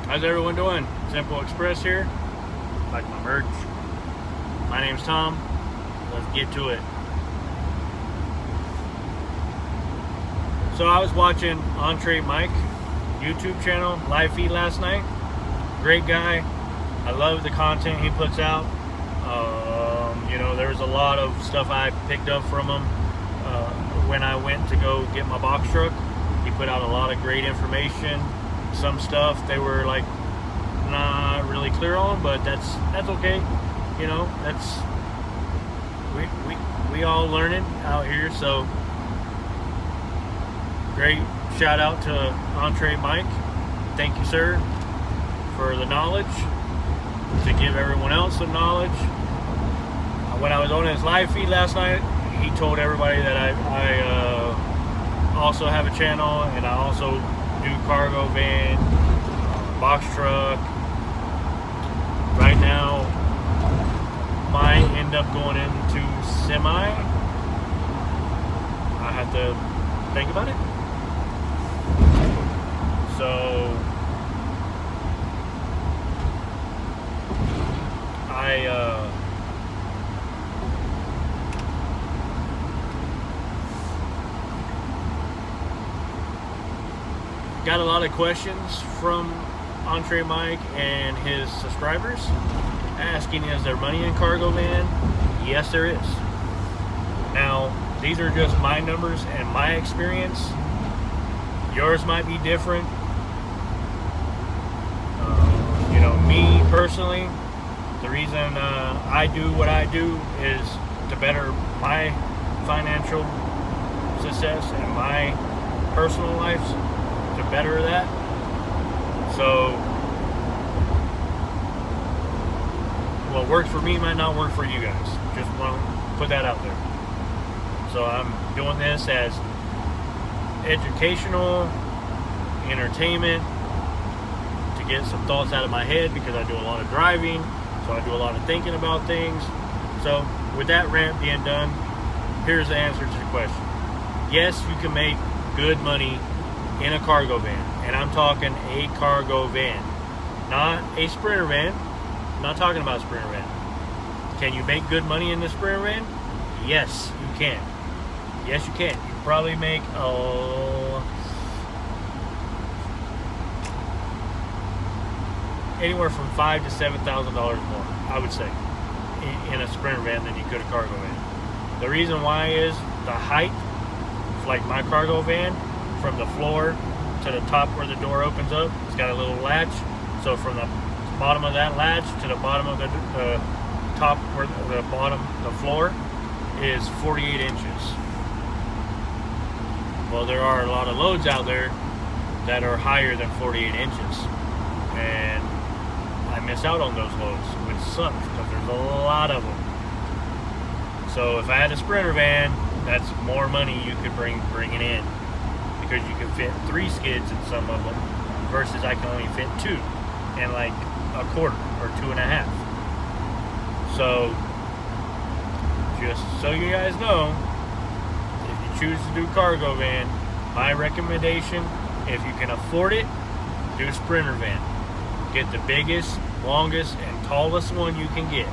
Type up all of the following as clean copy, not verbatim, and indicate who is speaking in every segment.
Speaker 1: How's everyone doing? Simple Express here. Like my merch. My name's Tom. Let's get to it. So I was watching Entre Mike YouTube channel live feed last night. Great guy. I love the content he puts out. There's a lot of stuff I picked up from him when I went to go get my box truck. He put out a lot of great information. Some stuff they were like not really clear on, but that's okay. That's we all learning out here. So great shout out to Entre Mike. Thank you, sir, for the knowledge, to give everyone else some knowledge. When I was on his live feed last night, he told everybody that I also have a channel, and I also do cargo van, box truck. Right now, might end up going into semi. I have to think about it. So I got a lot of questions from Entre Mike and his subscribers asking, is there money in cargo van? Yes, there is. Now, these are just my numbers and my experience. Yours might be different. Me personally, the reason I do what I do is to better my financial success and my personal lives, to better that. So what works for me might not work for you guys. Just want to put that out there. So I'm doing this as educational, entertainment, to get some thoughts out of my head, because I do a lot of driving, so I do a lot of thinking about things. So with that rant being done, here's the answer to the question. Yes, you can make good money in a cargo van, and I'm talking a cargo van, not a Sprinter van. I'm not talking about a Sprinter van. Can you make good money in the Sprinter van? Yes, you can. Yes, you can. You can probably make anywhere from $5,000 to $7,000 more, I would say, in a Sprinter van than you could a cargo van. The reason why is the height. Like my cargo van, from the floor to the top where the door opens up, it's got a little latch. So from the bottom of that latch to the bottom of the top, where the floor is 48 inches. Well, there are a lot of loads out there that are higher than 48 inches, and I miss out on those loads, which sucks because there's a lot of them. So if I had a Sprinter van, that's more money you could bring it in, because you can fit 3 skids in some of them, versus I can only fit 2 and like a quarter or 2.5. So just so you guys know, if you choose to do cargo van, my recommendation, if you can afford it, do a Sprinter van. Get the biggest, longest, and tallest one you can get.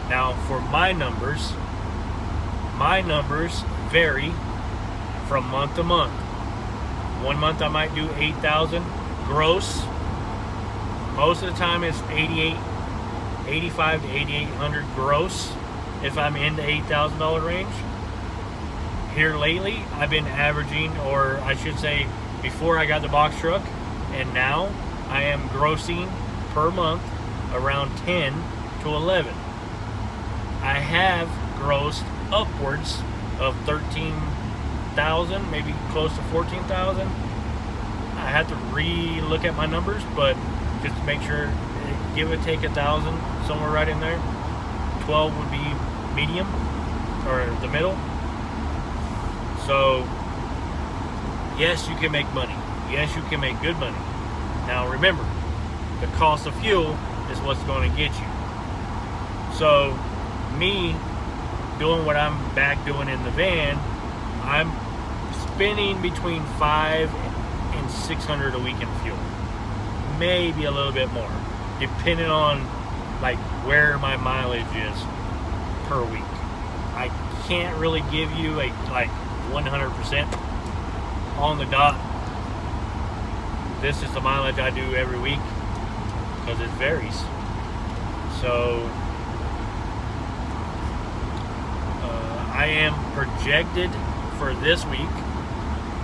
Speaker 1: Now, for my numbers vary from month to month. One month I might do 8,000 gross. Most of the time it's 85 to 8,800 gross if I'm in the $8,000 range. Here lately, I've been averaging, or I should say, before I got the box truck, and now I am grossing per month around 10 to 11. I have grossed upwards of 13,000, maybe close to 14,000. I have to re-look at my numbers, but just to make sure, give or take 1,000, somewhere right in there. 12 would be medium, or the middle. So yes, you can make money. Yes, you can make good money. Now remember, the cost of fuel is what's going to get you. So me doing what I'm back doing in the van, I'm spending between $500 and $600 a week in fuel. maybe a little bit more, depending on like where my mileage is per week. I can't really give you a like 100% on the dot. This is the mileage I do every week because it varies. So I am projected for this week,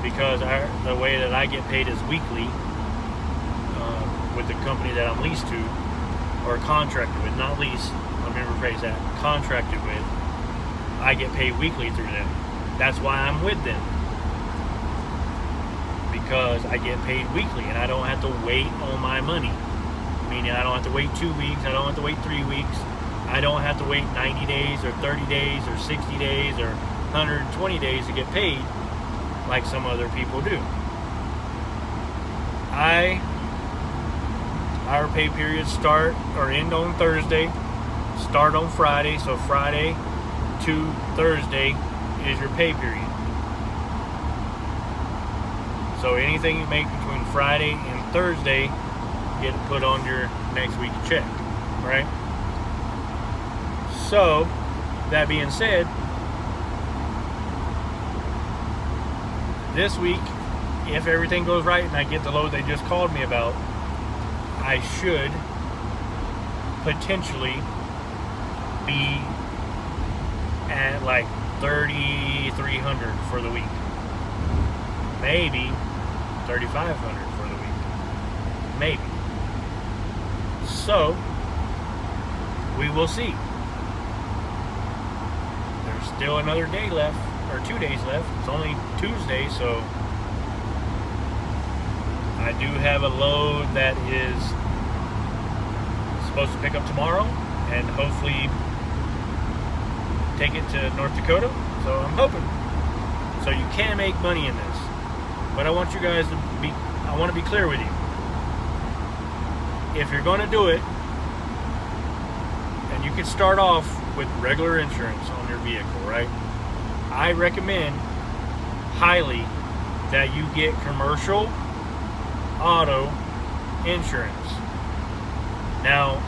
Speaker 1: because the way that I get paid is weekly with the company that I'm leased to, or contracted with, not leased, let me rephrase that, contracted with. I get paid weekly through them. That's why I'm with them, because I get paid weekly and I don't have to wait on my money. Meaning I don't have to wait 2 weeks, I don't have to wait 3 weeks, I don't have to wait 90 days or 30 days or 60 days or 120 days to get paid like some other people do. Our pay periods start or end on Thursday, start on Friday, so Friday to Thursday is your pay period. So anything you make between Friday and Thursday, get it put on your next week's check, right? So, that being said, this week, if everything goes right and I get the load they just called me about, I should potentially be at like 3,300 for the week. Maybe 3,500 for the week. Maybe. So, we will see. There's still another day left, or 2 days left. It's only Tuesday, so I do have a load that is supposed to pick up tomorrow and hopefully take it to North Dakota. So I'm hoping. So you can make money in this. But I want you guys to be, I want to be clear with you. If you're going to do it, and you can start off with regular insurance on your vehicle, right? I recommend highly that you get commercial auto insurance. Now,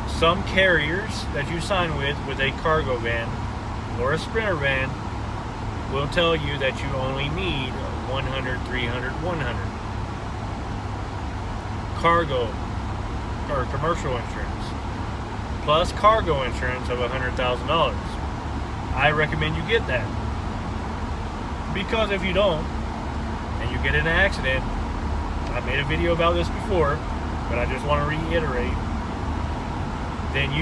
Speaker 1: some carriers that you sign with a cargo van or a Sprinter van will tell you that you only need 100, 300, 100 cargo or commercial insurance plus cargo insurance of $100,000. I recommend you get that, because if you don't and you get in an accident, I made a video about this before, but I just want to reiterate, then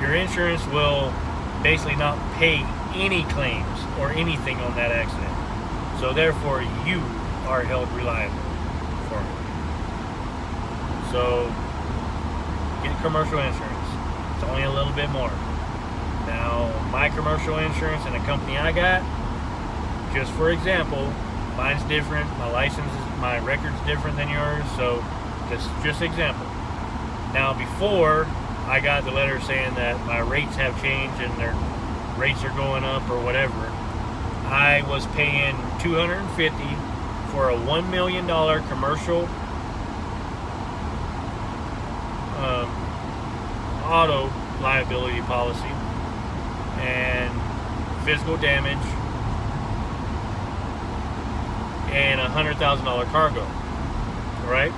Speaker 1: your insurance will basically not pay any claims or anything on that accident. So therefore, you are held reliable for it. So, get commercial insurance. It's only a little bit more. Now, my commercial insurance and the company I got, just for example, mine's different, my license, my record's different than yours, so just example. Now, before I got the letter saying that my rates have changed and their rates are going up or whatever, I was paying $250 for a $1 million commercial auto liability policy and physical damage and $100,000 cargo, right?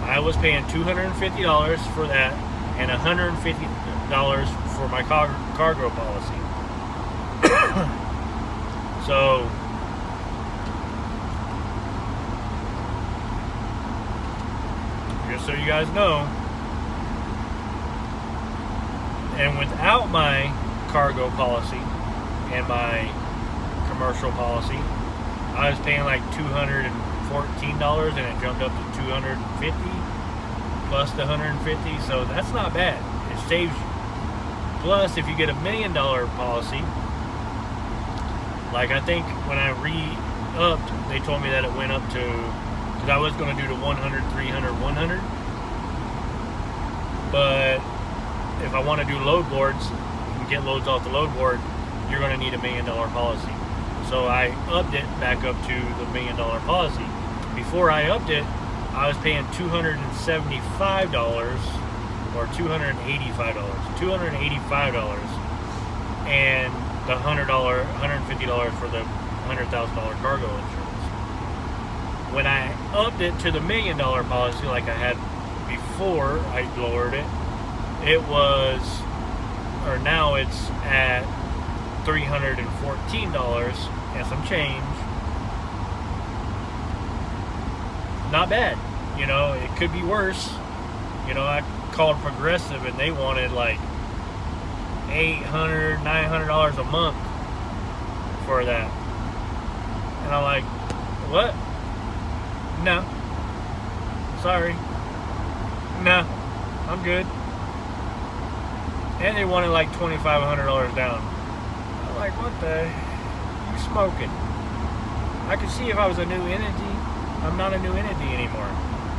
Speaker 1: I was paying $250 for that and $150 for my cargo policy. So just so you guys know, and without my cargo policy and my commercial policy, I was paying like $214 and it jumped up to $250 plus the $150, so that's not bad. It saves you. Plus, if you get $1 million policy, like I think when I re-upped, they told me that it went up to, because I was going to do the 100, 300, 100, but if I want to do load boards and get loads off the load board, you're going to need $1 million policy. So I upped it back up to the $1 million policy. before I upped it, I was paying $275 or $285, $285, and the $150 for the $100,000 cargo insurance. When I upped it to the $1 million policy, like I had before I lowered it, it was, or now it's at $314 and some change. Not bad, you know. It could be worse. You know, I called Progressive and they wanted like $800, $900 a month for that, and I'm like, what? No, sorry, no, I'm good. And they wanted like $2,500 down. I'm like, what the? You smoking? I could see if I was a new entity. I'm not a new entity anymore.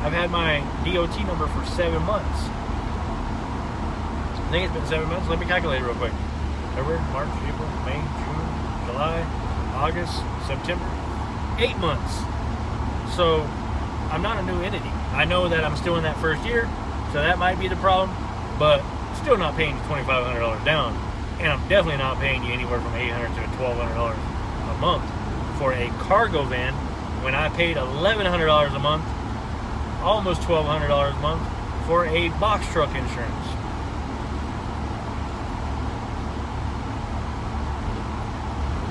Speaker 1: I've had my DOT number for 7 months. I think it's been 7 months. Let me calculate it real quick. February, March, April, May, June, July, August, September. 8 months. So I'm not a new entity. I know that I'm still in that first year, so that might be the problem, but still not paying you $2,500 down. And I'm definitely not paying you anywhere from $800 to $1,200 a month for a cargo van when I paid $1,100 a month, almost $1,200 a month for a box truck insurance.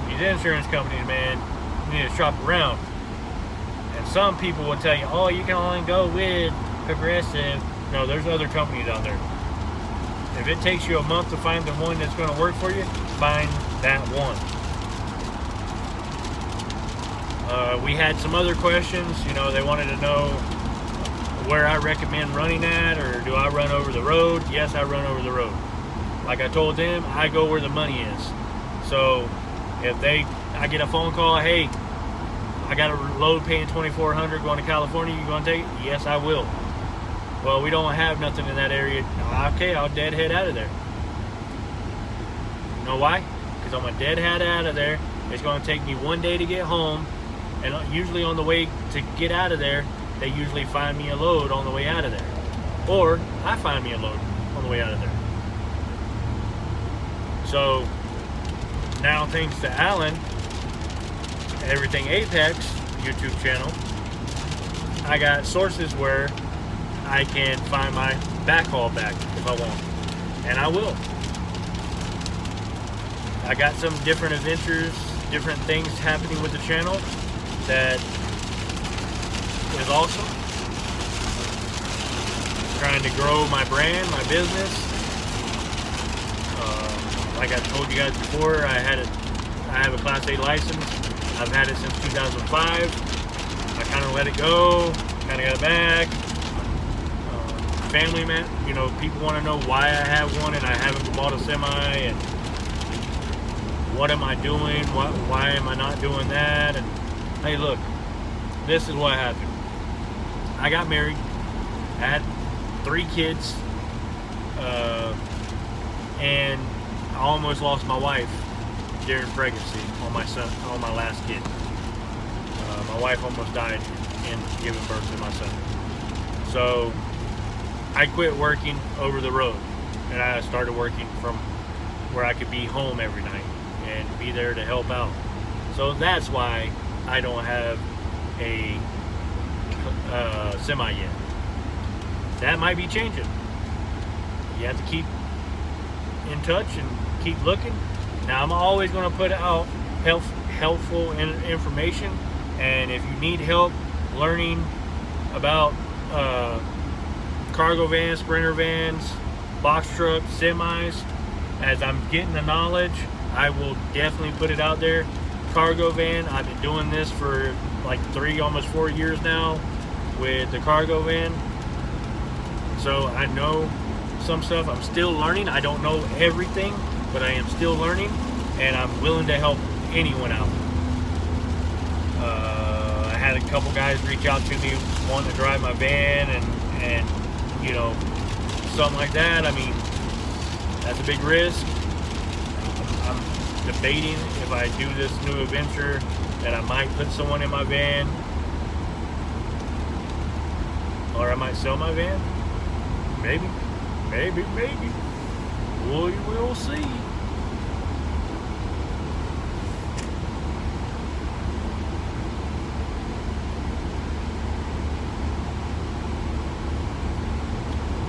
Speaker 1: These insurance companies, man, you need to shop around. And some people will tell you, oh, you can only go with Progressive. No, there's other companies out there. If it takes you a month to find the one that's going to work for you, find that one. We had some other questions. You know, they wanted to know where I recommend running at, or do I run over the road? Yes, I run over the road. Like I told them, I go where the money is. So if I get a phone call, hey, I got a load paying $2,400 going to California, you going to take it? Yes, I will. Well, we don't have nothing in that area. Okay, I'll deadhead out of there. You know why? Because I'm a deadhead out of there. It's going to take me 1 day to get home. And usually on the way to get out of there, they usually find me a load on the way out of there. Or I find me a load on the way out of there. So now, thanks to Alan, Everything Apex YouTube channel, I got sources where I can find my backhaul back if I want. And I will. I got some different adventures, different things happening with the channel that is awesome. Trying to grow my brand, my business. Like I told you guys before, I have a Class A license. I've had it since 2005. I kind of let it go, kind of got it back. Family man, you know, people want to know why I have one and I haven't bought a semi, and what am I doing? Why am I not doing that? And hey, look, this is what happened. I got married. I had 3 kids, and I almost lost my wife during pregnancy on my last kid. My wife almost died in giving birth to my son. So I quit working over the road, and I started working from where I could be home every night and be there to help out. So that's why I don't have a semi yet. That might be changing. You have to keep in touch and keep looking. Now, I'm always going to put out helpful information, and if you need help learning about cargo vans, sprinter vans, box trucks, semis, as I'm getting the knowledge, I will definitely put it out there. Cargo van, I've been doing this for like 3, almost 4 years now with the cargo van. So I know some stuff. I'm still learning. I don't know everything, but I am still learning, and I'm willing to help anyone out. I had a couple guys reach out to me wanting to drive my van and you know, something like that. I mean, that's a big risk. I'm debating if I do this new adventure that I might put someone in my van Or I might sell my van. Maybe. We will see.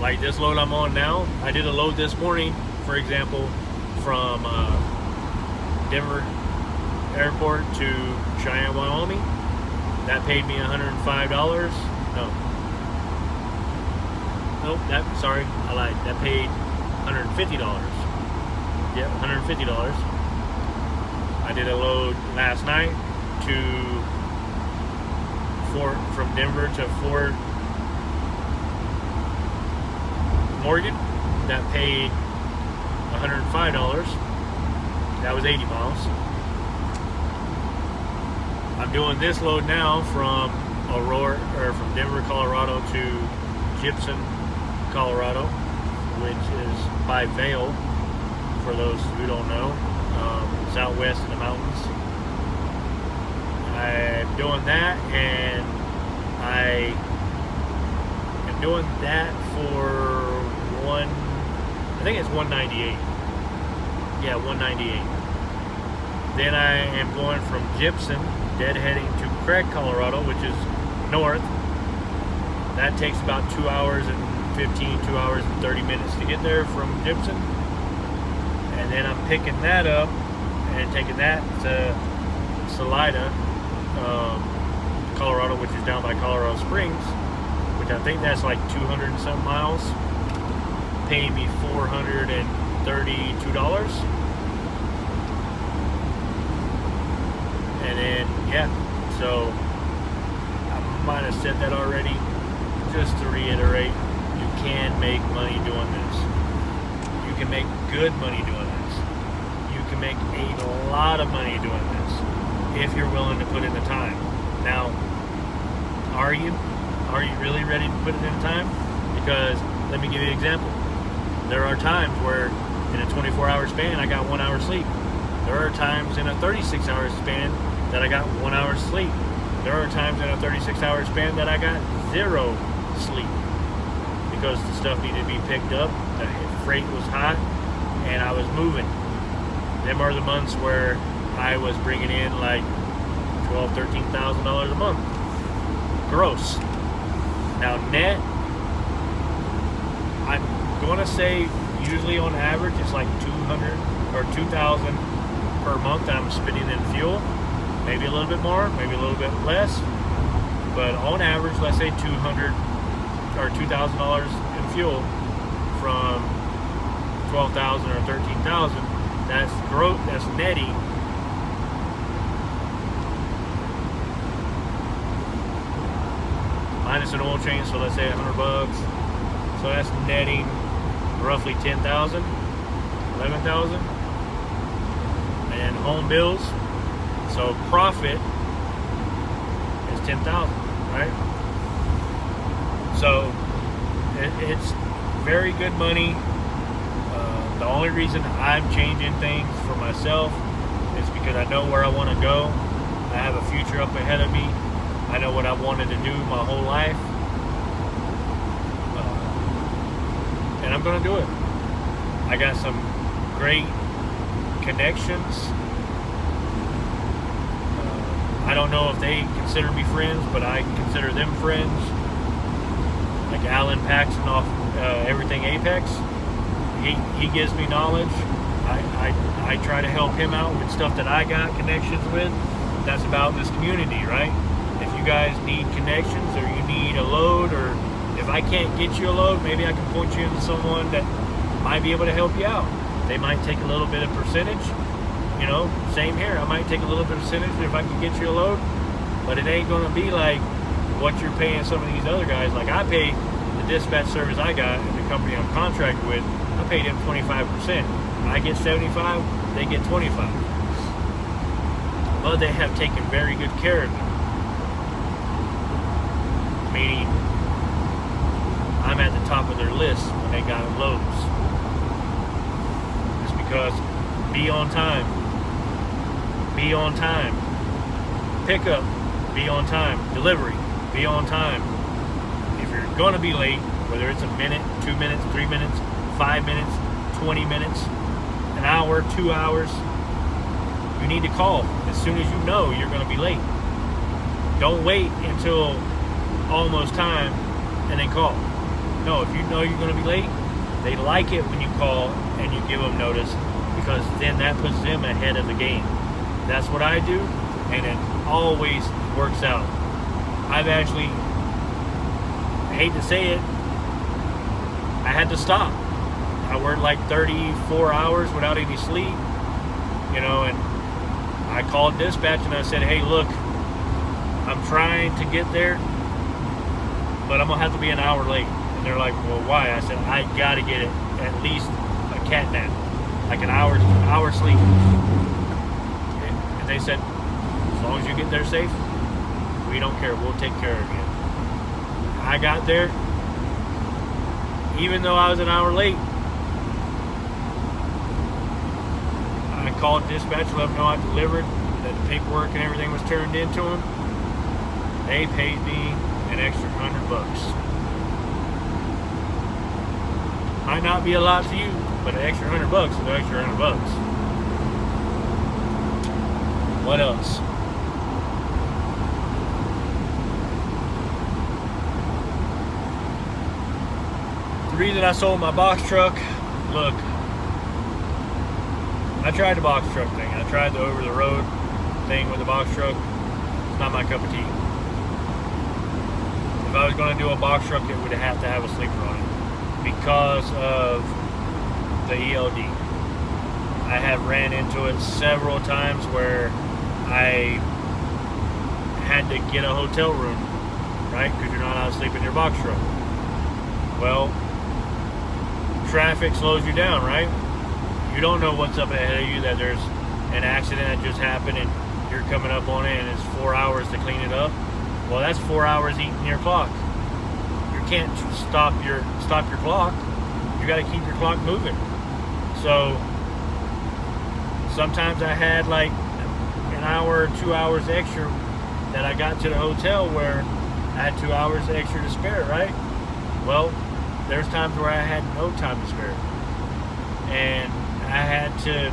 Speaker 1: Like this load I'm on now, I did a load this morning, for example, from Denver Airport to Cheyenne, Wyoming. That paid me $105. Sorry, I lied. That paid $150. Yep, $150. I did a load last night from Denver to Fort Morgan. That paid $105. That was 80 miles. I'm doing this load now from from Denver, Colorado to Gibson, Colorado, which is by Vail, for those who don't know, southwest of the mountains. I'm doing that, and I am doing that for I think it's 198. Yeah, 198. Then I am going from Gibson, deadheading to Craig, Colorado, which is north. That takes about 2 hours and 2 hours and 30 minutes to get there from Gibson. And then I'm picking that up and taking that to Salida, Colorado, which is down by Colorado Springs, which I think that's like 200 and some miles. Paying me $432. And then, yeah, so I might have said that already. Just to reiterate, you can make money doing this. You can make good money doing this. You can make a lot of money doing this if you're willing to put in the time. Now, are you really ready to put in the time? Because let me give you an example. There are times where in a 24-hour span I got 1 hour sleep. There are times in a 36-hour span that I got 1 hour sleep. There are times in a 36-hour span that I got 0 sleep because the stuff needed to be picked up, the freight was hot, and I was moving. Them are the months where I was bringing in like $12,000, $13,000 a month gross. Now net, I'm going to say usually on average it's like 200 or 2,000 per month that I'm spending in fuel. Maybe a little bit more, maybe a little bit less, but on average, let's say $200 or $2,000 in fuel from 12,000 or 13,000. That's gross. That's netting. Minus an oil change, so let's say $100. So that's netting roughly 10,000, 11,000, and home bills. So profit is 10,000, right? So it's very good money. The only reason I'm changing things for myself is because I know where I want to go. I have a future up ahead of me. I know what I wanted to do my whole life, and I'm going to do it. I got some great connections. I don't know if they consider me friends, but I consider them friends. Like Alan Paxton off Everything Apex. He gives me knowledge. I try to help him out with stuff that I got connections with. That's about this community, right? If you guys need connections or you need a load, or if I can't get you a load, maybe I can point you into someone that might be able to help you out. They might take a little bit of percentage. You know, same here. I might take a little bit of percentage if I can get you a load, but it ain't going to be like what you're paying some of these other guys. Like I pay the dispatch service I got and the company I'm contracted with, I pay them 25%. I get 75, they get 25. But they have taken very good care of me. Meaning, I'm at the top of their list when they got loads. It's because be on time. Be on time. Pickup, be on time. Delivery, be on time. If you're going to be late, whether it's a minute, 2 minutes, 3 minutes, 5 minutes, 20 minutes, an hour, 2 hours, you need to call as soon as you know you're going to be late. Don't wait until almost time and then call. No, if you know you're going to be late, they like it when you call and you give them notice, because then that puts them ahead of the game. That's what I do, and it always works out. I've actually, I hate to say it, I had to stop. I worked like 34 hours without any sleep, you know, and I called dispatch and I said, hey, look, I'm trying to get there, but I'm going to have to be an hour late. And they're like, well, why? I said, I got to get it at least a cat nap, like an hour sleep. And they said, as long as you get there safe, we don't care. We'll take care of you. I got there, even though I was an hour late. I called dispatch, let them know I delivered, that the paperwork and everything was turned into them. They paid me an extra $100. Might not be a lot to you, but an extra $100 is an extra $100. What else? The reason I sold my box truck, look, I tried the box truck thing. I tried the over-the-road thing with the box truck. It's not my cup of tea. If I was going to do a box truck, it would have to have a sleeper on it because of the ELD. I have ran into it several times where I had to get a hotel room, right? Because you're not allowed to sleep in your box truck. Well, traffic slows you down, right? You don't know what's up ahead of you, that there's an accident that just happened and you're coming up on it and it's 4 hours to clean it up. Well, that's 4 hours eating your clock. You can't stop your clock. You got to keep your clock moving. So sometimes I had like an hour or 2 hours extra that I got to the hotel where I had 2 hours extra to spare, right? Well, there's times where I had no time to spare. And I had to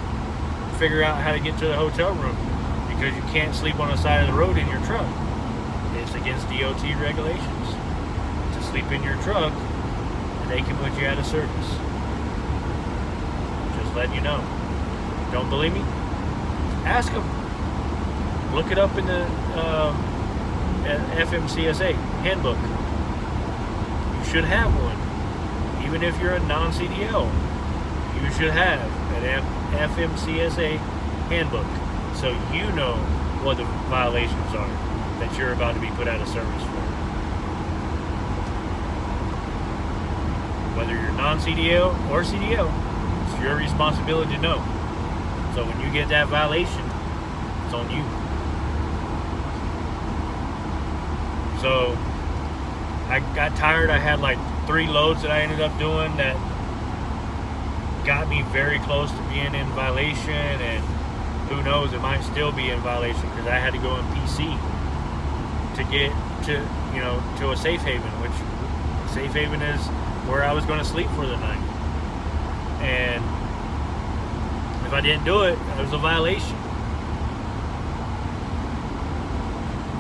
Speaker 1: figure out how to get to the hotel room because you can't sleep on the side of the road in your truck. It's against DOT regulations to sleep in your truck, and they can put you out of service. Just letting you know. Don't believe me? Ask them. Look it up in the FMCSA handbook. You should have one. Even if you're a non-CDL, you should have an FMCSA handbook so you know what the violations are that you're about to be put out of service for. Whether you're non-CDL or CDL, it's your responsibility to know. So when you get that violation, it's on you. So I got tired. I had like 3 loads that I ended up doing that got me very close to being in violation, and who knows, it might still be in violation because I had to go in PC to get to, you know, to a safe haven, which safe haven is where I was going to sleep for the night. And if I didn't do it, it was a violation.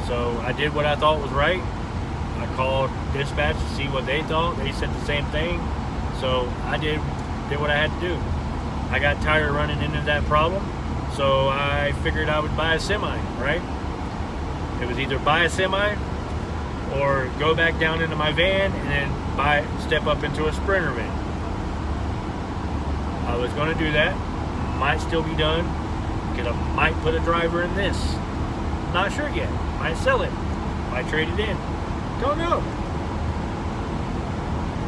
Speaker 1: So I did what I thought was right. I called dispatch to see what they thought. They said the same thing. So I did what I had to do. I got tired of running into that problem, so I figured I would buy a semi, right? It was either buy a semi or go back down into my van and then step up into a Sprinter van. I was going to do that. Might still be done because I might put a driver in this. Not sure yet. Might sell it. Might trade it in. Don't know.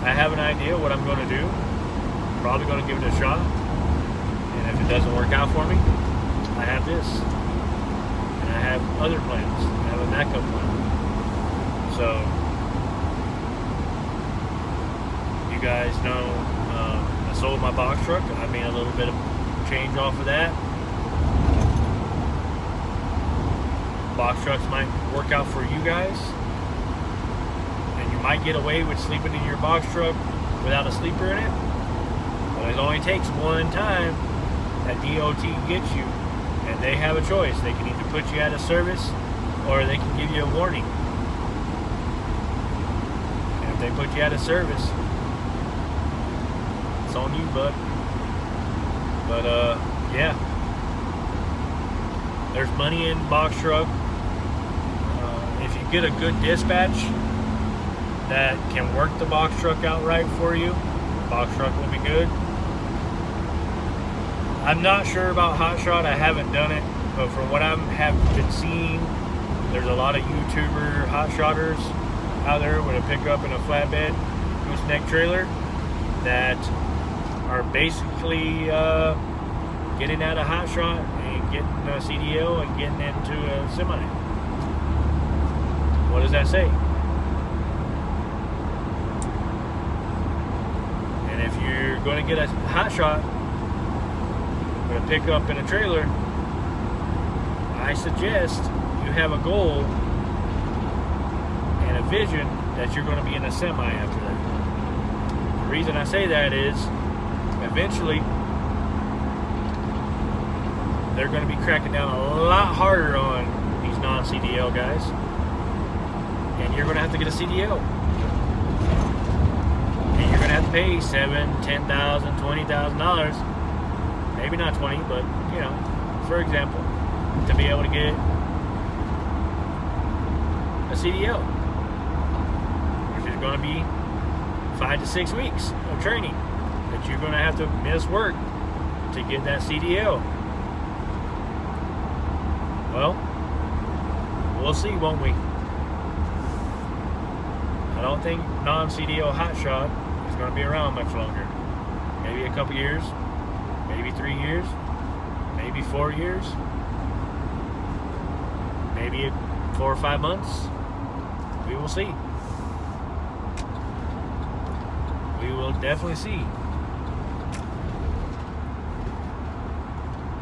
Speaker 1: I have an idea what I'm going to do. Probably going to give it a shot, and if it doesn't work out for me, I have this, and I have other plans. I have a backup plan. So you guys know I sold my box truck. I made a little bit of change off of that. Box trucks might work out for you guys, and you might get away with sleeping in your box truck without a sleeper in it, but it only takes one time that DOT gets you, and they have a choice. They can either put you out of service or they can give you a warning. And if they put you out of service, it's on you, bud. But yeah, there's money in box truck. If you get a good dispatch that can work the box truck out right for you, box truck will be good. I'm not sure about hot shot. I haven't done it, but from what I have been seeing, there's a lot of YouTuber hot shotters out there with a pickup and a flatbed gooseneck trailer that are basically getting out of hot shot and getting a CDL and getting into a semi. What does that say? And if you're going to get a hot shot with a pickup and a trailer, I suggest you have a goal and a vision that you're going to be in a semi after that. The reason I say that is eventually they're going to be cracking down a lot harder on these non-CDL guys, and you're going to have to get a CDL, and you're going to have to pay $7,000, $10,000, $20,000, maybe not 20, but you know, for example, to be able to get a CDL, which is going to be 5 to 6 weeks of training that you're going to have to miss work to get that CDL. Well, we'll see, won't we? I don't think non-CDL hotshot is going to be around much longer. Maybe a couple years, maybe 3 years, maybe 4 years, maybe 4 or 5 months. We will see. We will definitely see.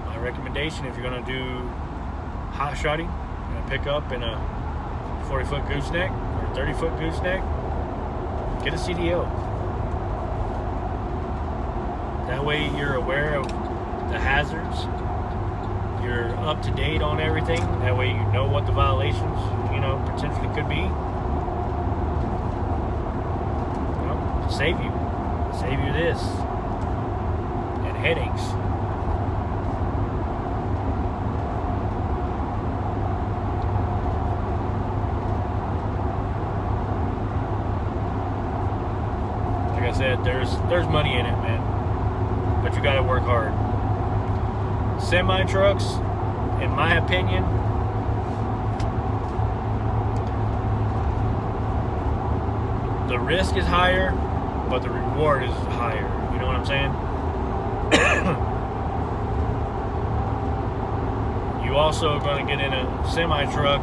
Speaker 1: My recommendation, if you're going to do hot shotting and a pickup in a 40-foot gooseneck or 30-foot gooseneck, get a CDL. That way you're aware of the hazards, you're up to date on everything. That way you know what the violations, you know, potentially could be. You know, save you this and headaches. Like I said, there's money in it, man, but you got to work hard. Semi trucks, in my opinion, the risk is higher, but the reward is higher. You know what I'm saying? You also are going to get in a semi truck,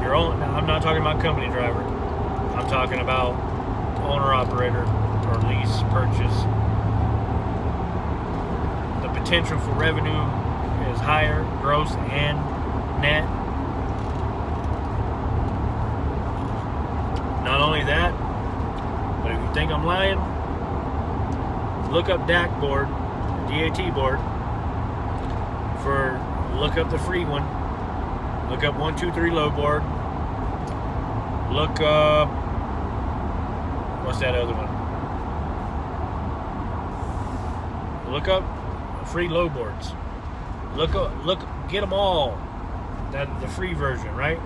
Speaker 1: your own. Now, I'm not talking about company driver. I'm talking about owner operator or lease purchase. The potential for revenue is higher, gross and net. Not only that, but if you think I'm lying, look up DAC board, DAT board, look up the free one, look up 123 low board, look up, what's that other one? Look up free low boards. Look, get them all. The free version, right?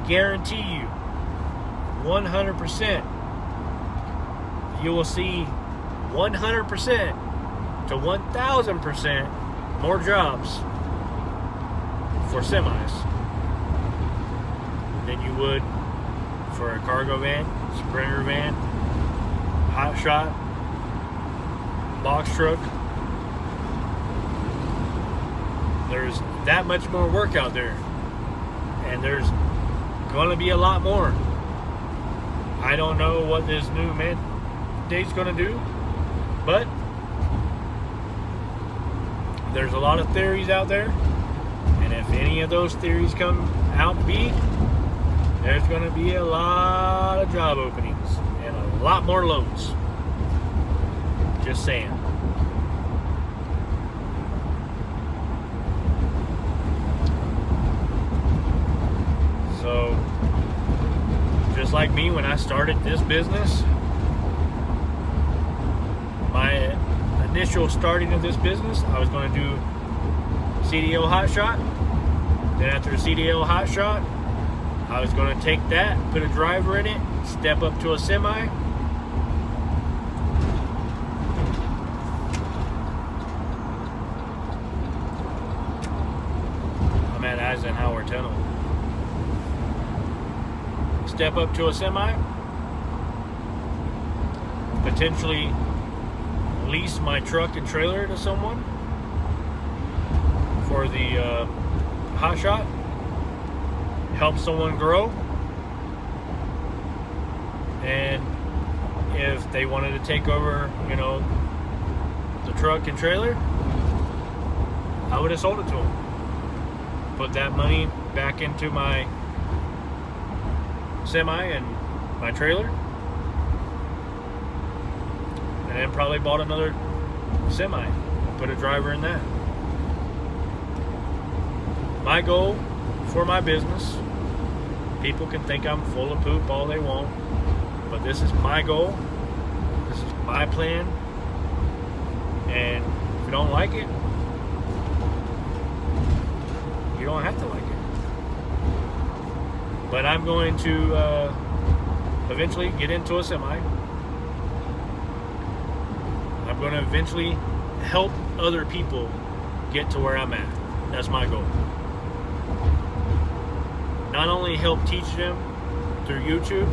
Speaker 1: Guarantee you, 100%, you will see 100% to 1,000% more jobs for semis than you would for a cargo van, sprinter van, hot shot, box truck. There's that much more work out there, and there's going to be a lot more. I don't know what this new mandate's going to do, but there's a lot of theories out there, and if any of those theories come out to be, there's going to be a lot of job openings and a lot more loads. Just saying. So, just like me, when I started this business, my initial starting of this business, I was going to do CDL hot shot. Then after a CDL hot shot, I was going to take that, put a driver in it, step up to a semi. I'm at Eisenhower Tunnel. Step up to a semi, potentially lease my truck and trailer to someone for the hot shot, help someone grow, and if they wanted to take over, you know, the truck and trailer, I would have sold it to them. Put that money back into my semi and my trailer, and then probably bought another semi and put a driver in that. My goal for my business, people can think I'm full of poop all they want, but this is my goal, this is my plan, and if you don't like it, you don't have to like it. But I'm going to eventually get into a semi. I'm going to eventually help other people get to where I'm at. That's my goal. Not only help teach them through YouTube,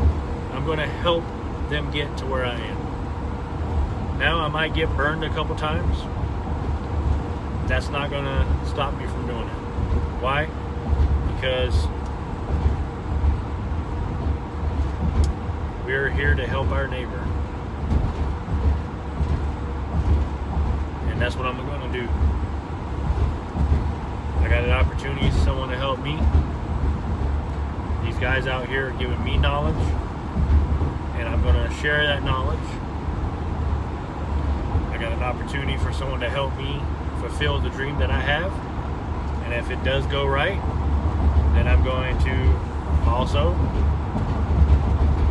Speaker 1: I'm going to help them get to where I am. Now I might get burned a couple times. That's not going to stop me from doing it. Why? Because we're here to help our neighbor. And that's what I'm going to do. I got an opportunity, someone to help me. These guys out here are giving me knowledge, and I'm going to share that knowledge. I got an opportunity for someone to help me fulfill the dream that I have. And if it does go right, then I'm going to also,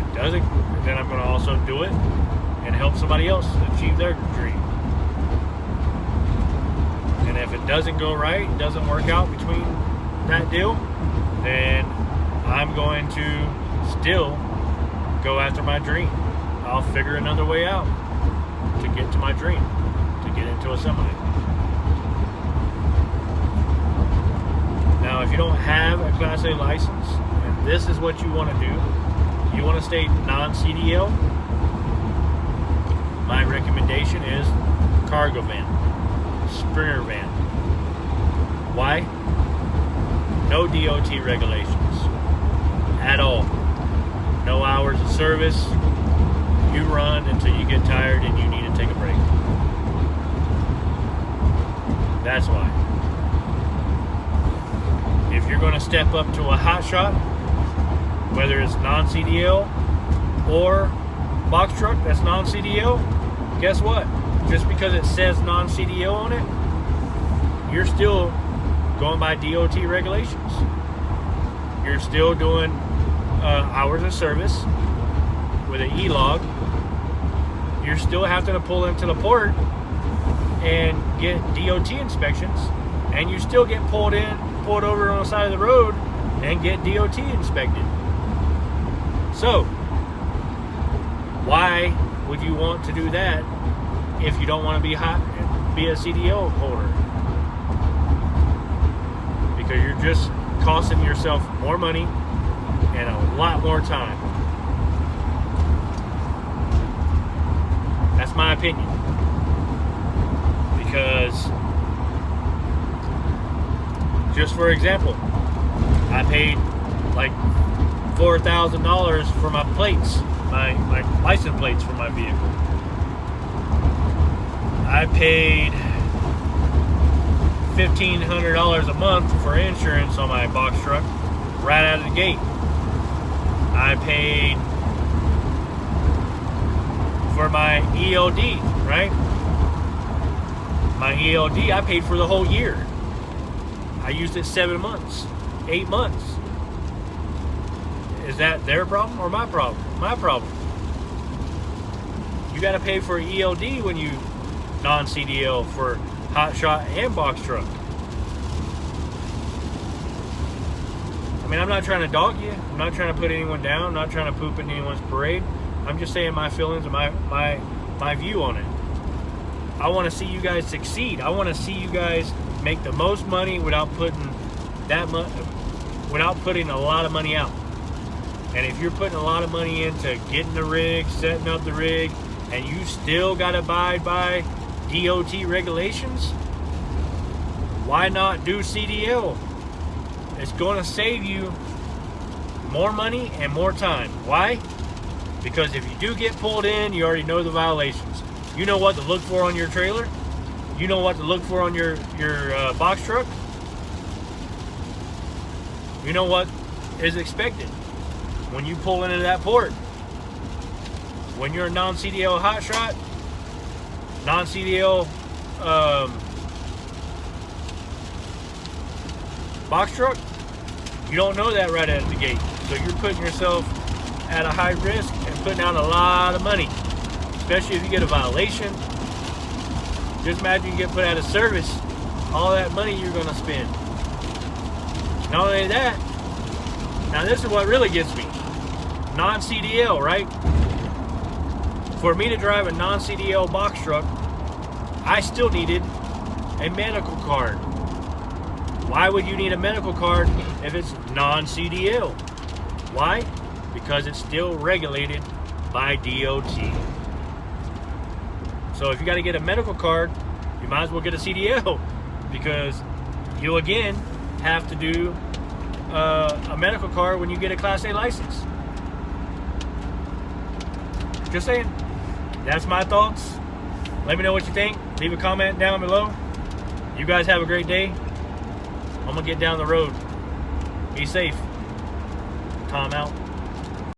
Speaker 1: if it doesn't, then I'm going to also do it and help somebody else achieve their dream. And if it doesn't go right, doesn't work out between that deal, then I'm going to still go after my dream. I'll figure another way out to get to my dream, to get into a semi. Now, if you don't have a Class A license, and this is what you want to do, you want to stay non-CDL, my recommendation is cargo van, Sprinter van. Why? No DOT regulations at all. No hours of service. You run until you get tired and you need to take a break. That's why. If you're going to step up to a hot shot, whether it's non-CDL or box truck that's non-CDL, guess what? Just because it says non-CDL on it, you're still going by DOT regulations. You're still doing hours of service with an E-log. You're still having to pull into the port and get DOT inspections, and you still get pulled over on the side of the road and get DOT inspected. So, why would you want to do that if you don't want to be a CDL holder? Because you're just costing yourself more money and a lot more time. That's my opinion. Because, just for example, I paid like $4,000 for my plates, my license plates for my vehicle. I paid $1,500 a month for insurance on my box truck right out of the gate. I paid for my ELD, right? My ELD, I paid for the whole year. I used it 7 months, 8 months. Is that their problem or my problem? My problem. You got to pay for ELD when you non-CDL for hot shot and box truck. I mean, I'm not trying to dog you. I'm not trying to put anyone down. I'm not trying to poop in anyone's parade. I'm just saying my feelings and my view on it. I want to see you guys succeed. I want to see you guys make the most money without putting a lot of money out. And if you're putting a lot of money into getting the rig, setting up the rig, and you still got to abide by DOT regulations, why not do CDL? It's going to save you more money and more time. Why? Because if you do get pulled in, you already know the violations. You know what to look for on your trailer. You know what to look for on your box truck. You know what is expected when you pull into that port. When you're a non-CDL hotshot, non-CDL box truck, you don't know that right out of the gate. So you're putting yourself at a high risk and putting out a lot of money, especially if you get a violation. Just imagine you get put out of service, all that money you're going to spend. Not only that, now this is what really gets me. Non-CDL, right? For me to drive a non-CDL box truck, I still needed a medical card. Why would you need a medical card if it's non-CDL? Why? Because it's still regulated by DOT. So if you got to get a medical card, you might as well get a CDL, because you again have to do a medical card when you get a Class A license. Just saying. That's my thoughts. Let me know what you think. Leave a comment down below. You guys have a great day. I'm going to get down the road. Be safe. Tom out.